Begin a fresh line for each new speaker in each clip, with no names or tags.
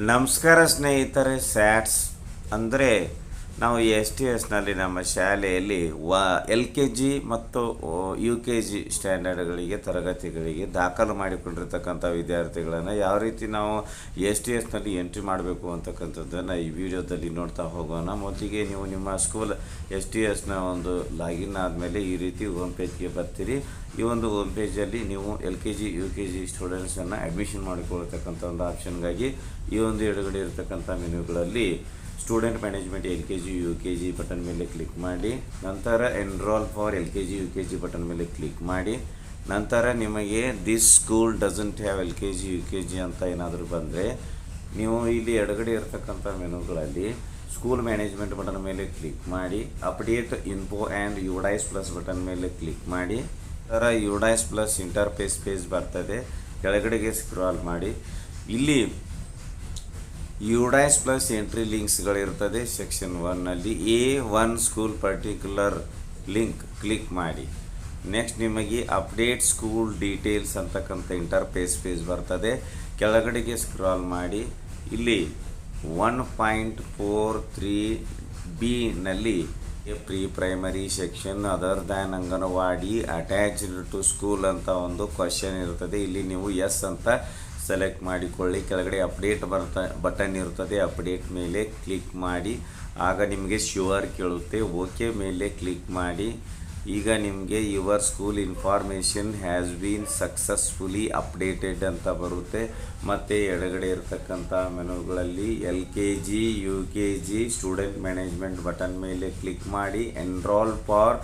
ನಮಸ್ಕಾರ ಸ್ನೇಹಿತರೆ. ಸ್ಯಾಟ್ಸ್ ಅಂದರೆ ನಾವು STSನಲ್ಲಿ ನಮ್ಮ ಶಾಲೆಯಲ್ಲಿ LKG ಮತ್ತು UKG ಸ್ಟ್ಯಾಂಡರ್ಡ್ಗಳಿಗೆ ತರಗತಿಗಳಿಗೆ ದಾಖಲು ಮಾಡಿಕೊಂಡಿರ್ತಕ್ಕಂಥ ವಿದ್ಯಾರ್ಥಿಗಳನ್ನು ಯಾವ ರೀತಿ ನಾವು STSನಲ್ಲಿ ಎಂಟ್ರಿ ಮಾಡಬೇಕು ಅಂತಕ್ಕಂಥದ್ದನ್ನು ಈ ವಿಡಿಯೋದಲ್ಲಿ ನೋಡ್ತಾ ಹೋಗೋಣ. ಮೊದಲಿಗೆ ನೀವು ನಿಮ್ಮ ಸ್ಕೂಲ್ STSನ ಒಂದು ಲಾಗಿನ್ ಆದಮೇಲೆ ಈ ರೀತಿ ಹೋಮ್ ಪೇಜ್ಗೆ ಬರ್ತೀರಿ. ಈ ಒಂದು ಹೋಮ್ ಪೇಜಲ್ಲಿ ನೀವು LKG UKG ಸ್ಟೂಡೆಂಟ್ಸನ್ನು ಅಡ್ಮಿಷನ್ ಮಾಡಿಕೊಳ್ತಕ್ಕಂಥ ಒಂದು ಆಪ್ಷನ್ಗಾಗಿ ಈ ಒಂದು ಎಡಗಡೆ ಇರತಕ್ಕಂಥ ಮೆನುಗಳಲ್ಲಿ student management LKG UKG button ಮೇಲೆ ಕ್ಲಿಕ್ ಮಾಡಿ, ನಂತರ enrol for LKG UKG button ಮೇಲೆ ಕ್ಲಿಕ್ ಮಾಡಿ, ನಂತರ ನಿಮಗೆ this school doesn't have LKG UKG ಅಂತ ಏನಾದರೂ ಬಂದರೆ ನೀವು ಇಲ್ಲಿ ಎಡಗಡೆ ಇರತಕ್ಕಂಥ ಮೆನುಗಳಲ್ಲಿ ಸ್ಕೂಲ್ ಮ್ಯಾನೇಜ್ಮೆಂಟ್ ಬಟನ್ ಮೇಲೆ ಕ್ಲಿಕ್ ಮಾಡಿ, update info and UDIS plus button ಮೇಲೆ ಕ್ಲಿಕ್ ಮಾಡಿ, ನಂತರ UDIS ಪ್ಲಸ್ ಇಂಟರ್ಫೇಸ್ ಪೇಜ್ ಬರ್ತದೆ. ಕೆಳಗಡೆಗೆ ಸ್ಕ್ರಾಲ್ ಮಾಡಿ, ಇಲ್ಲಿ UDIS ಪ್ಲಸ್ ಎಂಟ್ರಿ ಲಿಂಕ್ಸ್ಗಳಿರ್ತದೆ. ಸೆಕ್ಷನ್ 1ನಲ್ಲಿ A1 school particular link click ಮಾಡಿ. ನೆಕ್ಸ್ಟ್ ನಿಮಗೆ ಅಪ್ಡೇಟ್ ಸ್ಕೂಲ್ ಡೀಟೇಲ್ಸ್ ಅಂತಕ್ಕಂಥ ಇಂಟರ್ಫೇಸ್ ಪೇಜ್ ಬರ್ತದೆ. ಕೆಳಗಡೆಗೆ ಸ್ಕ್ರಾಲ್ ಮಾಡಿ, ಇಲ್ಲಿ 1.43B pre primary section other than anganwadi attached to school ಅಂತ ಒಂದು ಕ್ವಶನ್ ಇರ್ತದೆ. ಇಲ್ಲಿ ನೀವು ಎಸ್ ಅಂತ ಸೆಲೆಕ್ಟ್ ಮಾಡಿಕೊಳ್ಳಿ. ಕೆಳಗಡೆ ಅಪ್ಡೇಟ್ ಬಟನ್ ಇರ್ತದೆ, ಅಪ್ಡೇಟ್ ಮೇಲೆ ಕ್ಲಿಕ್ ಮಾಡಿ. ಆಗ ನಿಮಗೆ ಶ್ಯೂರ್ ಕೇಳುತ್ತೆ, ಓಕೆ ಮೇಲೆ ಕ್ಲಿಕ್ ಮಾಡಿ. ಈಗ ನಿಮಗೆ your school information has been successfully updated ಅಂತ ಬರುತ್ತೆ. ಮತ್ತು ಎಡಗಡೆ ಇರತಕ್ಕಂಥ ಮೆನುಗಳಲ್ಲಿ LKG UKG student management button ಮೇಲೆ ಕ್ಲಿಕ್ ಮಾಡಿ, enrol for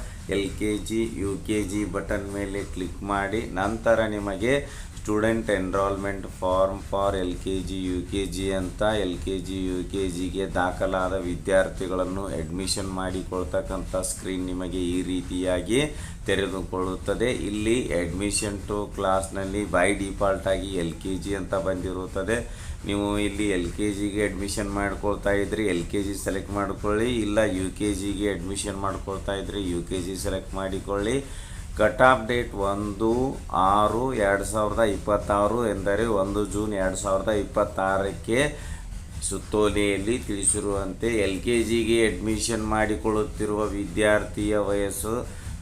LKG UKG button ಮೇಲೆ ಕ್ಲಿಕ್ ಮಾಡಿ. ನಂತರ ನಿಮಗೆ student enrolment form for LKG UKG ಅಂತ LKG UKGಗೆ ದಾಖಲಾದ ವಿದ್ಯಾರ್ಥಿಗಳನ್ನು ಅಡ್ಮಿಷನ್ ಮಾಡಿಕೊಳ್ತಕ್ಕಂಥ ಸ್ಕ್ರೀನ್ ನಿಮಗೆ ಈ ರೀತಿಯಾಗಿ ತೆರೆದುಕೊಳ್ಳುತ್ತದೆ. ಇಲ್ಲಿ ಅಡ್ಮಿಷನ್ ಟು ಕ್ಲಾಸ್ನಲ್ಲಿ ಬೈ ಡಿಫಾಲ್ಟ್ ಆಗಿ LKG ಅಂತ ಬಂದಿರುತ್ತದೆ. ನೀವು ಇಲ್ಲಿ LKGಗೆ ಅಡ್ಮಿಷನ್ ಮಾಡ್ಕೊಳ್ತಾ ಇದ್ರಿ LKG ಸೆಲೆಕ್ಟ್ ಮಾಡಿಕೊಳ್ಳಿ, ಇಲ್ಲ UKGಗೆ ಅಡ್ಮಿಷನ್ ಮಾಡ್ಕೊಳ್ತಾ ಇದ್ರಿ UKG ಸೆಲೆಕ್ಟ್ ಮಾಡಿಕೊಳ್ಳಿ. ಕಟ್ ಆಫ್ ಡೇಟ್ 1/6/2026 ಎಂದರೆ 1 ಜೂನ್ 2026ಕ್ಕೆ ಸುತ್ತೋಲೆಯಲ್ಲಿ ತಿಳಿಸಿರುವಂತೆ LKGಗೆ ಅಡ್ಮಿಷನ್ ಮಾಡಿಕೊಳ್ಳುತ್ತಿರುವ ವಿದ್ಯಾರ್ಥಿಯ ವಯಸ್ಸು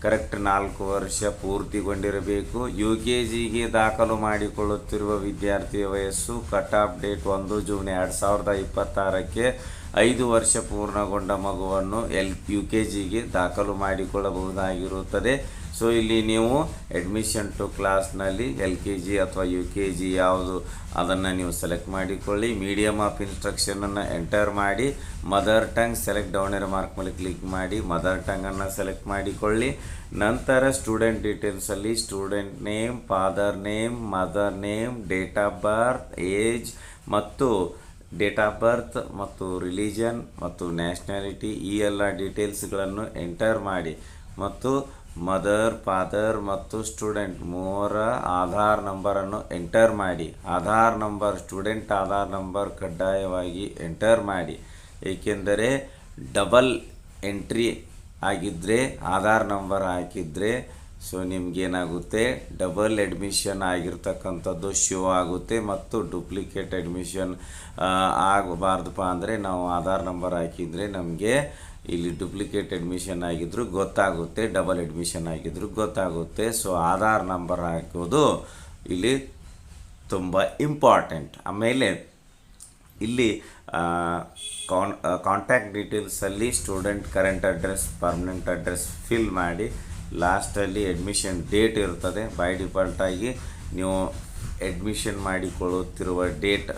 ಕರೆಕ್ಟ್ 4 ವರ್ಷ ಪೂರ್ತಿಗೊಂಡಿರಬೇಕು. UKGಗೆ ದಾಖಲು ಮಾಡಿಕೊಳ್ಳುತ್ತಿರುವ ವಿದ್ಯಾರ್ಥಿಯ ವಯಸ್ಸು ಕಟ್ ಆಫ್ ಡೇಟ್ 1 ಜೂನ್ 2026ಕ್ಕೆ 5 ವರ್ಷ ಪೂರ್ಣಗೊಂಡ ಮಗುವನ್ನು UKGಗೆ ದಾಖಲು ಮಾಡಿಕೊಳ್ಳಬಹುದಾಗಿರುತ್ತದೆ. ಸೊ ಇಲ್ಲಿ ನೀವು ಅಡ್ಮಿಷನ್ ಟು ಕ್ಲಾಸ್ನಲ್ಲಿ LKG ಅಥವಾ UKG ಯಾವುದು ಅದನ್ನು ನೀವು ಸೆಲೆಕ್ಟ್ ಮಾಡಿಕೊಳ್ಳಿ. ಮೀಡಿಯಮ್ ಆಫ್ ಇನ್ಸ್ಟ್ರಕ್ಷನನ್ನು ಎಂಟರ್ ಮಾಡಿ, mother tongue select down arrow mark ಮೇಲೆ ಕ್ಲಿಕ್ ಮಾಡಿ ಮದರ್ ಟಂಗನ್ನು ಸೆಲೆಕ್ಟ್ ಮಾಡಿಕೊಳ್ಳಿ. ನಂತರ ಸ್ಟೂಡೆಂಟ್ ಡೀಟೇಲ್ಸಲ್ಲಿ student name, father name, mother name, date of birth, age ಮತ್ತು ಡೇಟ್ ಆಫ್ ಬರ್ತ್ ಮತ್ತು ರಿಲಿಜನ್ ಮತ್ತು ನ್ಯಾಷನಾಲಿಟಿ ಈ ಎಲ್ಲ ಡೀಟೇಲ್ಸ್ಗಳನ್ನು ಎಂಟರ್ ಮಾಡಿ ಮತ್ತು ಮದರ್, ಫಾದರ್ ಮತ್ತು ಸ್ಟೂಡೆಂಟ್ ಮೂವರ ಆಧಾರ್ ನಂಬರನ್ನು ಎಂಟರ್ ಮಾಡಿ. Aadhaar number, student Aadhaar number ಕಡ್ಡಾಯವಾಗಿ ಎಂಟರ್ ಮಾಡಿ, ಏಕೆಂದರೆ ಡಬಲ್ ಎಂಟ್ರಿ ಆಗಿದ್ದರೆ ಆಧಾರ್ ನಂಬರ್ ಹಾಕಿದರೆ ಸೊ ನಿಮಗೇನಾಗುತ್ತೆ, ಡಬಲ್ ಅಡ್ಮಿಷನ್ ಆಗಿರ್ತಕ್ಕಂಥದ್ದು ಶೋ ಆಗುತ್ತೆ ಮತ್ತು ಡೂಪ್ಲಿಕೇಟ್ ಅಡ್ಮಿಷನ್ ಆಗಬಾರ್ದಪ್ಪ ಅಂದರೆ ನಾವು ಆಧಾರ್ ನಂಬರ್ ಹಾಕಿದರೆ ನಮಗೆ ಇಲ್ಲಿ ಡೂಪ್ಲಿಕೇಟ್ ಅಡ್ಮಿಷನ್ ಆಗಿದ್ದರೂ ಗೊತ್ತಾಗುತ್ತೆ, ಡಬಲ್ ಅಡ್ಮಿಷನ್ ಆಗಿದ್ದರೂ ಗೊತ್ತಾಗುತ್ತೆ. ಸೊ ಆಧಾರ್ ನಂಬರ್ ಹಾಕೋದು ಇಲ್ಲಿ ತುಂಬ ಇಂಪಾರ್ಟೆಂಟ್. ಆಮೇಲೆ ಇಲ್ಲಿ ಕಾಂಟ್ಯಾಕ್ಟ್ ಡೀಟೇಲ್ಸಲ್ಲಿ student current address, permanent address fill ಮಾಡಿ. ಲಾಸ್ಟಲ್ಲಿ ಅಡ್ಮಿಷನ್ ಡೇಟ್ ಇರ್ತದೆ. ಬೈ ಡಿಫಾಲ್ಟಾಗಿ ನೀವು ಅಡ್ಮಿಷನ್ ಮಾಡಿಕೊಳ್ಳುತ್ತಿರುವ ಡೇಟ್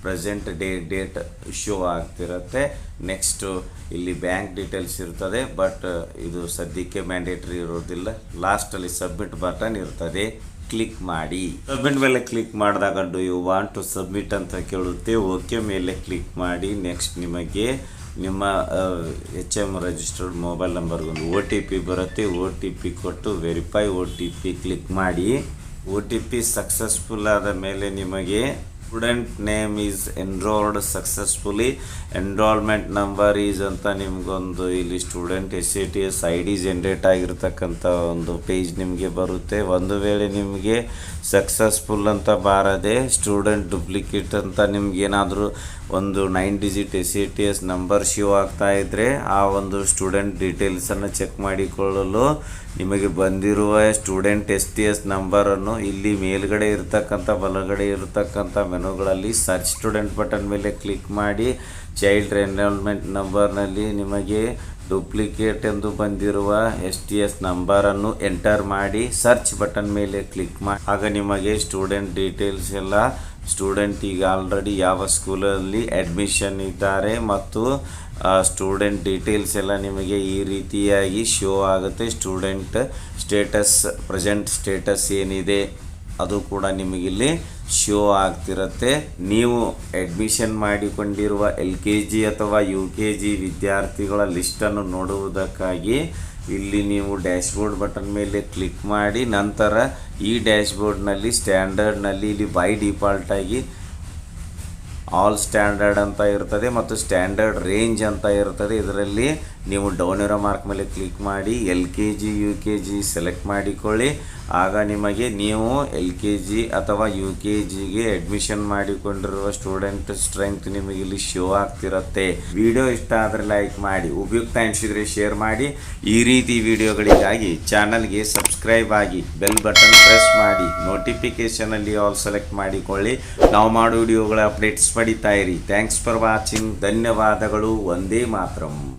ಪ್ರೆಸೆಂಟ್ ಡೇಟ್ ಶೋ ಆಗ್ತಿರುತ್ತೆ. ನೆಕ್ಸ್ಟು ಇಲ್ಲಿ ಬ್ಯಾಂಕ್ ಡೀಟೇಲ್ಸ್ ಇರ್ತದೆ, ಬಟ್ ಇದು ಸದ್ಯಕ್ಕೆ ಮ್ಯಾಂಡೇಟ್ರಿ ಇರೋದಿಲ್ಲ. ಲಾಸ್ಟಲ್ಲಿ ಸಬ್ಮಿಟ್ ಬಟನ್ ಇರ್ತದೆ, ಕ್ಲಿಕ್ ಮಾಡಿ. ಸಬ್ಮಿಟ್ ಮೇಲೆ ಕ್ಲಿಕ್ ಮಾಡಿದಾಗ do you want to submit ಅಂತ ಕೇಳುತ್ತೆ. ಓಕೆ ಮೇಲೆ ಕ್ಲಿಕ್ ಮಾಡಿ. ನೆಕ್ಸ್ಟ್ ನಿಮಗೆ ನಿಮ್ಮ HM ರಿಜಿಸ್ಟರ್ಡ್ ಮೊಬೈಲ್ ನಂಬರ್ಗೊಂದು OTP ಬರುತ್ತೆ. OTP ಕೊಟ್ಟು ವೆರಿಫೈ OTP ಕ್ಲಿಕ್ ಮಾಡಿ. OTP ಸಕ್ಸಸ್ಫುಲ್ ಆದ ಮೇಲೆ ನಿಮಗೆ student name is enrolled successfully, enrolment number is ಅಂತ ನಿಮಗೊಂದು ಇಲ್ಲಿ ಸ್ಟೂಡೆಂಟ್ SATS ID ಜನ್ರೇಟ್ ಆಗಿರ್ತಕ್ಕಂಥ ಒಂದು ಪೇಜ್ ನಿಮಗೆ ಬರುತ್ತೆ. ಒಂದು ವೇಳೆ ನಿಮಗೆ ಸಕ್ಸಸ್ಫುಲ್ ಅಂತ ಬಾರದೆ ಸ್ಟೂಡೆಂಟ್ ಡೂಪ್ಲಿಕೇಟ್ ಅಂತ ನಿಮಗೇನಾದರೂ ಒಂದು 9 ಡಿಜಿಟ್ SATS ನಂಬರ್ ಶೋ ಆಗ್ತಾ ಇದ್ದರೆ ಆ ಒಂದು ಸ್ಟೂಡೆಂಟ್ ಡೀಟೇಲ್ಸನ್ನು ಚೆಕ್ ಮಾಡಿಕೊಳ್ಳಲು ನಿಮಗೆ ಬಂದಿರುವ ಸ್ಟೂಡೆಂಟ್ STS ನಂಬರನ್ನು ಇಲ್ಲಿ ಮೇಲ್ಗಡೆ ಇರತಕ್ಕಂಥ ಬಲಗಡೆ ಇರತಕ್ಕಂಥ ಮೆನುಗಳಲ್ಲಿ ಸರ್ಚ್ ಸ್ಟೂಡೆಂಟ್ ಬಟನ್ ಮೇಲೆ ಕ್ಲಿಕ್ ಮಾಡಿ ಚೈಲ್ಡ್ ಎನ್ರೋಲ್ಮೆಂಟ್ ನಂಬರ್ನಲ್ಲಿ ನಿಮಗೆ ಡೂಪ್ಲಿಕೇಟ್ ಎಂದು ಬಂದಿರುವ STS ನಂಬರನ್ನು ಎಂಟರ್ ಮಾಡಿ ಸರ್ಚ್ ಬಟನ್ ಮೇಲೆ ಕ್ಲಿಕ್ ಮಾಡಿ ಆಗ ನಿಮಗೆ ಸ್ಟೂಡೆಂಟ್ ಡೀಟೇಲ್ಸ್ ಎಲ್ಲ ಸ್ಟೂಡೆಂಟ್ ಈಗ ಆಲ್ರೆಡಿ ಯಾವ ಸ್ಕೂಲಲ್ಲಿ ಅಡ್ಮಿಷನ್ ಇದ್ದಾರೆ ಮತ್ತು ಸ್ಟೂಡೆಂಟ್ ಡೀಟೇಲ್ಸ್ ಎಲ್ಲ ನಿಮಗೆ ಈ ರೀತಿಯಾಗಿ ಶೋ ಆಗುತ್ತೆ. ಸ್ಟೂಡೆಂಟ್ ಸ್ಟೇಟಸ್ ಪ್ರೆಸೆಂಟ್ ಸ್ಟೇಟಸ್ ಏನಿದೆ ಅದು ಕೂಡ ನಿಮಗಿಲ್ಲಿ ಶೋ ಆಗ್ತಿರುತ್ತೆ. ನೀವು ಅಡ್ಮಿಷನ್ ಮಾಡಿಕೊಂಡಿರುವ LKG ಅಥವಾ UKG ವಿದ್ಯಾರ್ಥಿಗಳ ಲಿಸ್ಟನ್ನು ನೋಡುವುದಕ್ಕಾಗಿ ಇಲ್ಲಿ ನೀವು ಡ್ಯಾಶ್ಬೋರ್ಡ್ ಬಟನ್ ಮೇಲೆ ಕ್ಲಿಕ್ ಮಾಡಿ ನಂತರ ಈ ಡ್ಯಾಶ್ಬೋರ್ಡ್ನಲ್ಲಿ ಸ್ಟ್ಯಾಂಡರ್ಡ್ನಲ್ಲಿ ಇಲ್ಲಿ ಬೈ ಡಿಫಾಲ್ಟಾಗಿ ಆಲ್ ಸ್ಟ್ಯಾಂಡರ್ಡ್ ಅಂತ ಇರ್ತದೆ ಮತ್ತು ಸ್ಟ್ಯಾಂಡರ್ಡ್ ರೇಂಜ್ ಅಂತ ಇರ್ತದೆ. ಇದರಲ್ಲಿ ನೀವು ಡೌನ್ ಇರೋ ಮಾರ್ಕ್ ಮೇಲೆ ಕ್ಲಿಕ್ ಮಾಡಿ LKG UKG ಸೆಲೆಕ್ಟ್ ಮಾಡಿಕೊಳ್ಳಿ. ಆಗ ನಿಮಗೆ ನೀವು LKG ಅಥವಾ UKGಗೆ ಅಡ್ಮಿಷನ್ ಮಾಡಿಕೊಂಡಿರುವ ಸ್ಟೂಡೆಂಟ್ ಸ್ಟ್ರೆಂತ್ ನಿಮಗೆ ಇಲ್ಲಿ ಶೋ ಆಗ್ತಿರುತ್ತೆ. ವಿಡಿಯೋ ಇಷ್ಟ ಆದರೆ ಲೈಕ್ ಮಾಡಿ, ಉಪಯುಕ್ತ ಅನಿಸಿದರೆ ಶೇರ್ ಮಾಡಿ. ಈ ರೀತಿ ವಿಡಿಯೋಗಳಿಗಾಗಿ ಚಾನಲ್ಗೆ ಸಬ್ಸ್ಕ್ರೈಬ್ ಆಗಿ ಬೆಲ್ ಬಟನ್ ಪ್ರೆಸ್ ಮಾಡಿ ನೋಟಿಫಿಕೇಷನಲ್ಲಿ ಆಲ್ ಸೆಲೆಕ್ಟ್ ಮಾಡಿಕೊಳ್ಳಿ. ನಾವು ಮಾಡೋ ವಿಡಿಯೋಗಳ ಅಪ್ಡೇಟ್ಸ್ ಪಡಿತಾ ಇರಿ. Thanks for watching. ಧನ್ಯವಾದಗಳು. ವಂದೇ ಮಾತರಂ.